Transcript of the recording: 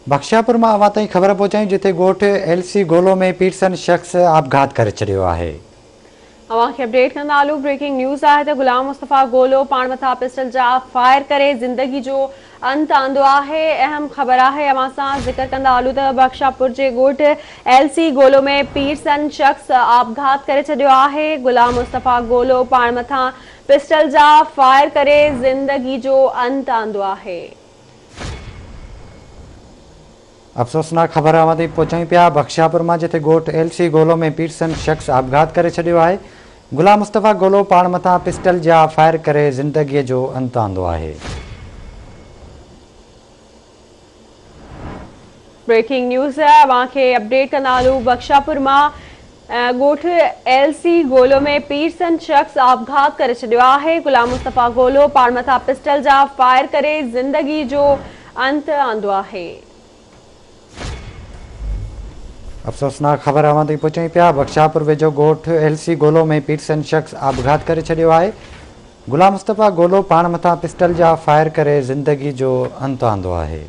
बख्शियापुर में अवां ताईं ख़बर पहुचाई जिते ॻोठ LC गोलो में पीटसन शख्स आपघात करे छॾियो आहे। अवां खे अपडेट कंदा आलू। ब्रेकिंग न्यूज़ आहे त गुलाम मुस्तफ़ा गोलो पाण मथां पिस्टल जा फायर करे ज़िंदगी जो अंत आंदो आहे। अहम ख़बर आहे अवां सां ज़िक्र कंदा आलू त बख्शियापुर जे ॻोठ LC गोलो में पीटसन शख्स आपघात करे छॾियो आहे। गुलाम मुस्तफ़ा गोलो पाण मथां पिस्टल जा फायर करे ज़िंदगी जो अंत आंदो आहे। अफ़सोसनाक ख़बर अवां ताईं पहुचाई पिया बख्शियापुर में जिते ॻोठ LC गोलो में पीटसन शख्स आपघात करे छॾियो आहे। गुलाम मुस्तफ़ा गोलो पाण मथां पिस्टल जा फायर करे ज़िंदगी जो अंत आंदो आहे। ब्रेकिंग न्यूज़ है अवां खे अपडेट कंदा आलू। बख्शियापुर में ॻोठ LC गोलो में पीटसन शख्स आपघात करे छॾियो आहे। गुलाम मुस्तफ़ा गोलो पाण मथां पिस्टल जा फायर करे ज़िंदगी जो अंत आंदो आहे। अफ़सोसनाक ख़बर अवां ताईं पहुचाई पिया बख्शियापुर वेझो ॻोठ LC गोलो में पीटसन शख्स आपघात करे छॾियो आहे। गुलाम मुस्तफ़ा गोलो पाण मथां पिस्टल जा फायर करे ज़िंदगी जो अंत आंदो आहे।